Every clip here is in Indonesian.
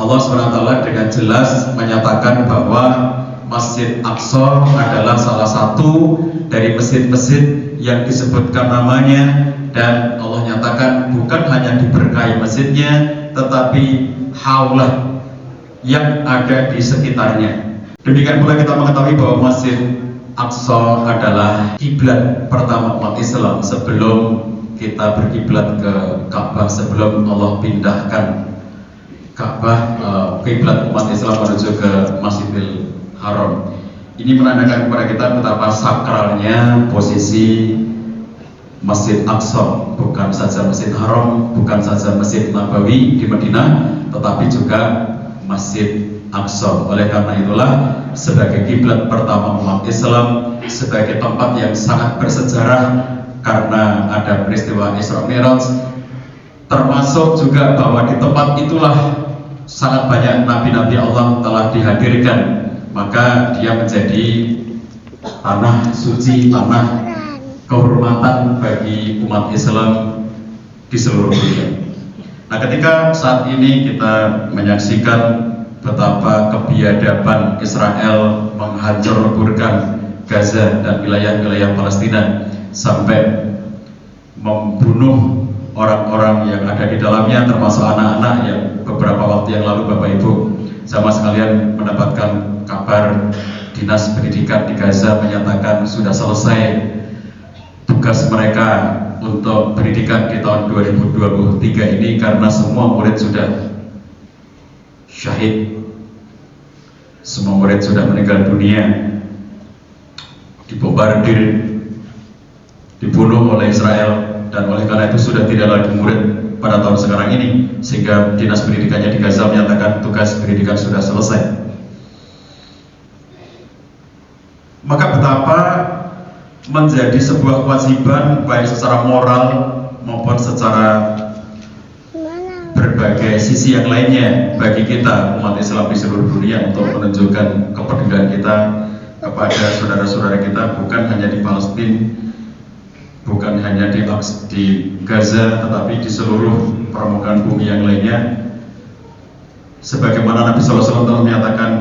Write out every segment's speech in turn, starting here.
Allah SWT dengan jelas menyatakan bahwa Masjid Aqsa adalah salah satu dari masjid-masjid yang disebutkan namanya, dan Allah nyatakan bukan hanya diberkahi masjidnya, tetapi haulah yang ada di sekitarnya. Demikian pula kita mengetahui bahwa Masjid Aqsa adalah kiblat pertama umat Islam sebelum kita berkiblat ke Ka'bah, sebelum Allah pindahkan Ka'bah, kiblat umat Islam menuju ke Masjidil Haram. Ini menandakan kepada kita betapa sakralnya posisi Masjid Aqsa, bukan saja Masjid Haram, bukan saja Masjid Nabawi di Madinah, tetapi juga Masjid Aqsa. Oleh karena itulah sebagai kiblat pertama umat Islam, sebagai tempat yang sangat bersejarah karena ada peristiwa Isra Mi'raj, termasuk juga bahwa di tempat itulah sangat banyak nabi-nabi Allah telah dihadirkan, maka dia menjadi tanah suci, tanah kehormatan bagi umat Islam di seluruh dunia. Nah, ketika saat ini kita menyaksikan betapa kebiadaban Israel menghancur-leburkan Gaza dan wilayah-wilayah Palestina sampai membunuh orang-orang yang ada di dalamnya, termasuk anak-anak yang beberapa waktu yang lalu Bapak Ibu sama sekalian mendapatkan kabar Dinas Pendidikan di Gaza menyatakan sudah selesai tugas mereka untuk pendidikan di tahun 2023 ini karena semua murid sudah syahid, semua murid sudah meninggal dunia, dibombardir, dibunuh oleh Israel, dan oleh karena itu sudah tidak lagi murid pada tahun sekarang ini, sehingga Dinas Pendidikannya di Gaza menyatakan tugas pendidikan sudah selesai. Maka betapa menjadi sebuah kewajiban baik secara moral maupun secara berbagai sisi yang lainnya bagi kita umat Islam di seluruh dunia untuk menunjukkan kepedulian kita kepada saudara-saudara kita, bukan hanya di Palestina, bukan hanya di Gaza, tetapi di seluruh permukaan bumi yang lainnya. Sebagaimana Nabi SAW telah menyatakan,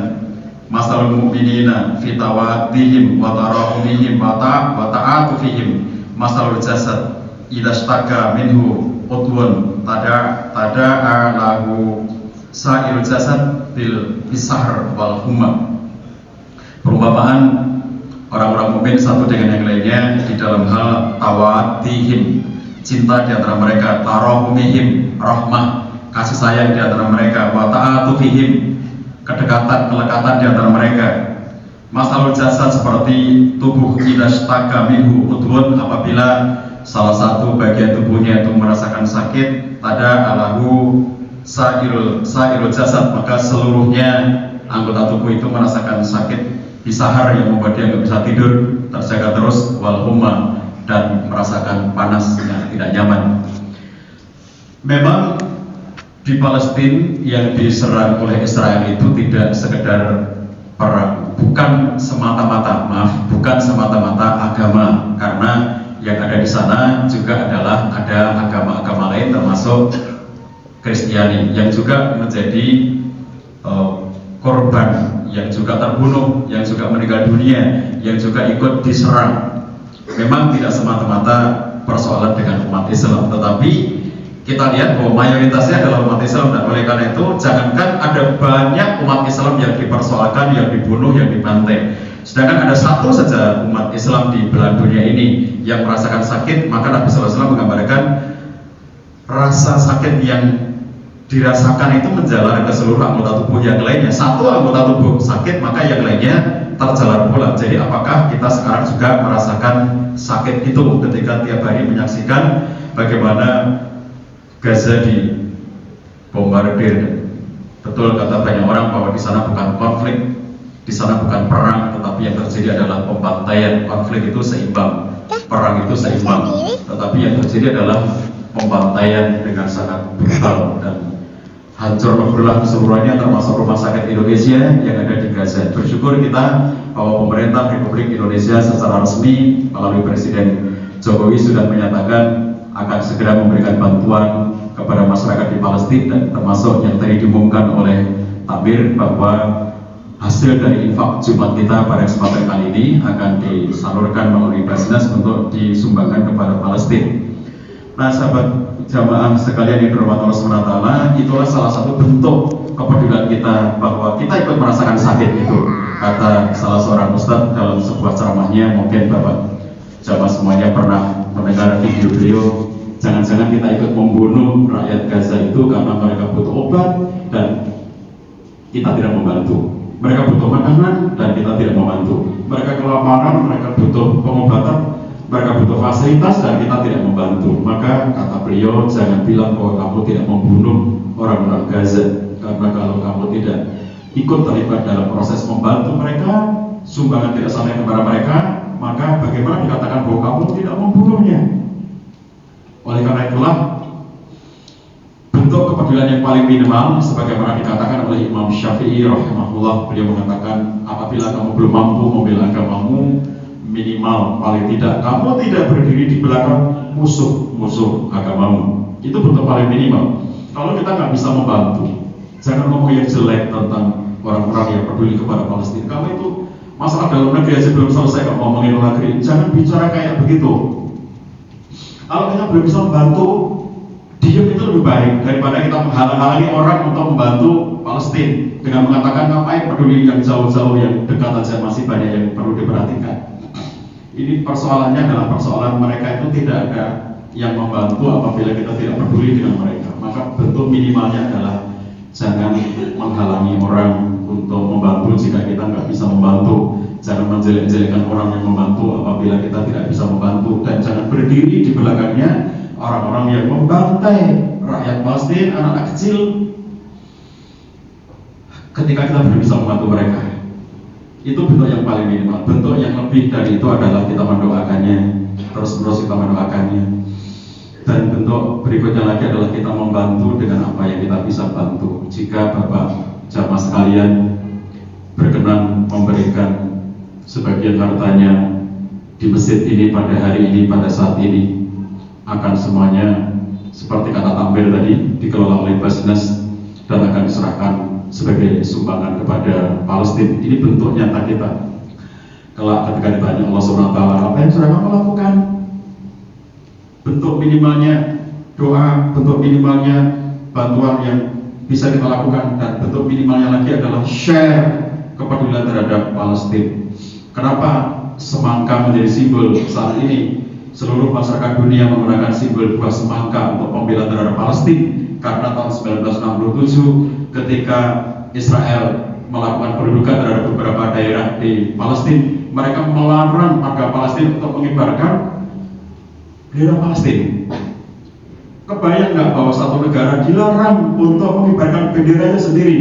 masalul mu'minina fi tawaddihim wa tarahumihim wa ta'atufihim masalul jasad idza ishtaka minhu udwun tada'a lahu sa'irul jasad bil bisahr wal humma. Perumpamaan orang-orang mukmin satu dengan yang lainnya di dalam hal tawaddihim, cinta di antara mereka, tarahumihim, rahmah, kasih sayang di antara mereka, wa ta'atufihim, kedekatan, kelekatan di antara mereka. Masalul jasad seperti tubuh idastaka minhu udwun, apabila salah satu bagian tubuhnya itu merasakan sakit, tada alahu sa'irul jasad, maka seluruhnya anggota tubuh itu merasakan sakit, bisahar yang membuat dia nggak bisa tidur, terjaga terus, wal humma, dan merasakan panas yang tidak nyaman. Memang di Palestina yang diserang oleh Israel itu tidak sekedar perang, bukan semata-mata agama, karena yang ada di sana juga adalah ada agama-agama lain termasuk Kristiani yang juga menjadi korban, yang juga terbunuh, yang juga meninggal dunia, yang juga ikut diserang. Memang tidak semata-mata persoalan dengan umat Islam, tetapi kita lihat bahwa mayoritasnya adalah umat Islam, dan oleh karena itu jangankan ada banyak umat Islam yang dipersoalkan, yang dibunuh, yang dibantai, sedangkan ada satu saja umat Islam di belahan dunia ini yang merasakan sakit, maka Nabi SAW menggambarkan rasa sakit yang dirasakan itu menjalar ke seluruh anggota tubuh yang lainnya. Satu anggota tubuh sakit, maka yang lainnya terjalar pula. Jadi apakah kita sekarang juga merasakan sakit itu ketika tiap hari menyaksikan bagaimana Gaza dibombardir? Betul kata banyak orang bahwa di sana bukan konflik, di sana bukan perang, tetapi yang terjadi adalah pembantaian. Konflik itu seimbang, perang itu seimbang, tetapi yang terjadi adalah pembantaian dengan sangat brutal dan hancur leburlah keseluruhannya, termasuk rumah sakit Indonesia yang ada di Gaza. Bersyukur kita bahwa pemerintah Republik Indonesia secara resmi melalui Presiden Jokowi sudah menyatakan akan segera memberikan bantuan kepada masyarakat di Palestina, dan termasuk yang tadi diumumkan oleh Tabir bahwa hasil dari infak Jumat kita pada kesempatan kali ini akan disalurkan melalui Basnas untuk disumbangkan kepada Palestina. Nah, sahabat jamaah sekalian yang dirahmati Allah SWT, itulah salah satu bentuk kepedulian kita bahwa kita ikut merasakan sakit itu. Kata salah seorang ustadz dalam sebuah ceramahnya, mungkin Bapak jamaah semuanya pernah mendengar video beliau, jangan-jangan kita ikut membunuh rakyat Gaza itu karena mereka butuh obat dan kita tidak membantu. Mereka butuh makanan dan kita tidak membantu. Mereka kelaparan, mereka butuh pengobatan, mereka butuh fasilitas dan kita tidak membantu. Maka kata beliau, jangan bilang bahwa kamu tidak membunuh orang-orang Gaza, karena kalau kamu tidak ikut terlibat dalam proses membantu mereka, sumbangan tidak sampai kepada mereka, maka bagaimana dikatakan bahwa kamu tidak membunuhnya? Oleh karena itulah, bentuk kepedulian yang paling minimal sebagaimana dikatakan oleh Imam Syafi'i rahimahullah, beliau mengatakan apabila kamu belum mampu membela agamamu, minimal paling tidak kamu tidak berdiri di belakang musuh-musuh agamamu. Itu bentuk paling minimal. Kalau kita nggak bisa membantu, jangan ngomong yang jelek tentang orang-orang yang peduli kepada Palestina. Kamu itu masalah dalam negeri aja belum selesai, kamu ngomongin luar negeri, jangan bicara kayak begitu. Kalau kita belum bisa membantu, diam itu lebih baik daripada kita menghalang-halangi orang untuk membantu Palestina dengan mengatakan ngapain peduli yang jauh-jauh, yang dekat aja masih banyak yang perlu diperhatikan. Ini persoalannya adalah persoalan mereka itu tidak ada yang membantu apabila kita tidak peduli dengan mereka. Maka bentuk minimalnya adalah jangan menghalangi orang untuk membantu jika kita nggak bisa membantu. Jangan menjelek-jelekan orang yang membantu apabila kita tidak bisa membantu, dan jangan berdiri di belakangnya orang-orang yang membantai rakyat Palestina, anak-anak kecil, ketika kita belum bisa membantu mereka. Itu bentuk yang paling minimal. Bentuk yang lebih dari itu adalah kita mendoakannya, terus-menerus kita mendoakannya. Dan bentuk berikutnya lagi adalah kita membantu dengan apa yang kita bisa bantu. Jika Bapak jamaah sekalian berkenan memberikan sebagian hartanya di masjid ini pada hari ini, pada saat ini, akan semuanya seperti kata Tampil tadi dikelola oleh Basnas dan akan diserahkan sebagai sumbangan kepada Palestina. Ini bentuk nyata kita. Kelak ketika ditanya Allah SWT, apa yang sudah kamu lakukan? Bentuk minimalnya doa, bentuk minimalnya bantuan yang bisa kita lakukan, dan bentuk minimalnya lagi adalah share kepedulian terhadap Palestina. Kenapa semangka menjadi simbol saat ini? Seluruh masyarakat dunia menggunakan simbol buah semangka untuk pembelaan terhadap Palestina, karena tahun 1967 ketika Israel melakukan pendudukan terhadap beberapa daerah di Palestina, mereka melarang warga Palestina untuk mengibarkan bendera Palestina. Kebayang nggak bahwa satu negara dilarang untuk mengibarkan benderanya sendiri?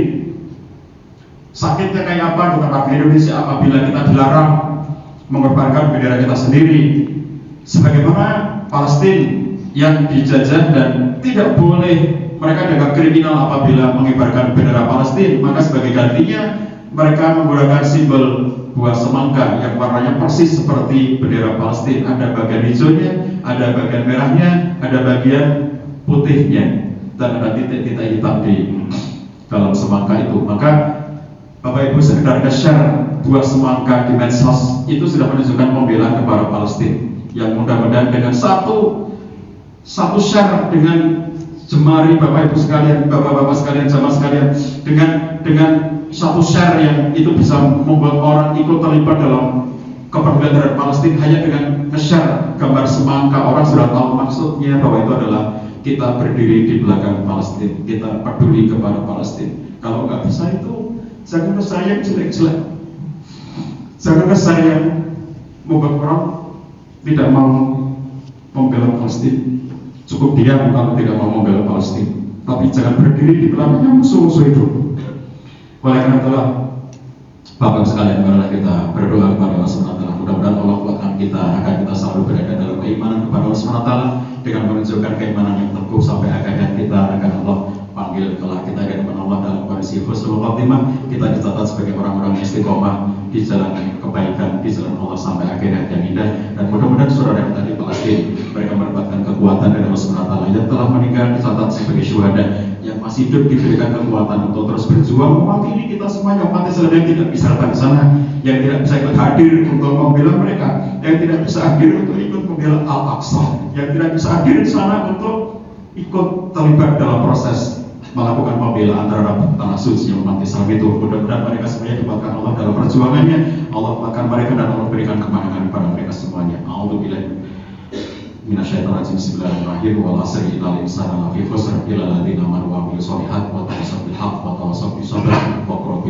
Sakitnya kayak apa di tempat Indonesia apabila kita dilarang mengibarkan bendera kita sendiri? Sebagaimana Palestina yang dijajah dan tidak boleh, mereka dianggap kriminal apabila mengibarkan bendera Palestina, maka sebagai gantinya mereka menggunakan simbol buah semangka yang warnanya persis seperti bendera Palestina. Ada bagian hijaunya, ada bagian merahnya, ada bagian putihnya, dan ada titik-titik hitam di dalam semangka itu. Maka Bapak Ibu sekedar nge-share buah semangka di medsos itu sudah menunjukkan pembelaan kepada Palestina. Yang mudah-mudahan dengan satu share dengan jemari Bapak Ibu sekalian, Bapak-bapak sekalian, jamaah sekalian, dengan satu share yang itu bisa membuat orang ikut terlibat dalam kepedulian terhadap Palestina. Hanya dengan nge-share gambar semangka, orang sudah tahu maksudnya bahwa itu adalah kita berdiri di belakang Palestina, kita peduli kepada Palestina. Kalau nggak bisa itu, jangan saya jelek-jelek, jangan saya membuat orang tidak mau membela Palestina. Cukup diam kalau tidak mau membela Palestina, tapi jangan berdiri di belakangnya musuh-musuh itu. Oleh karena itulah, Bapak sekalian, marilah kita berdoa kepada Allah SWT. Mudah-mudahan Allah kuatkan kita agar kita selalu berada dalam keimanan kepada Allah SWT dengan menunjukkan keimanan yang teguh sampai akhirnya kita akan Allah panggil kelak kita akan menolong Allah dalam kondisi husnul khotimah, kita dicatat sebagai orang-orang yang istiqomah di jalan kebaikan, di jalan Allah sampai akhirat yang indah. Dan mudah-mudahan saudara yang tadi Palestina, mereka mendapatkan kekuatan dari Allah SWT yang telah meninggal dicatat sebagai syuhada, yang masih hidup diberikan kekuatan untuk terus berjuang mewakili kita semuanya umat Islam yang tidak bisa datang ke sana, yang tidak bisa ikut hadir untuk membela mereka, yang tidak bisa hadir untuk ikut membela Al-Aqsa, yang tidak bisa hadir di sana untuk ikut terlibat dalam proses melakukan pembelaan terhadap tanah suci umat Islam itu. Mudah-mudahan mereka semuanya dikuatkan Allah dalam perjuangannya. Allah kuatkan mereka dan Allah berikan kemenangan kepada mereka semuanya. A'udzubillahi minasyaitonirrajim. Bismillahirrahmanirrahim. Wal 'asri innal insana lafi khusr illa alladziina aamanu wa 'amilus shalihaati wa tawassaw bil haqqi wa tawassaw bis sabr wa qul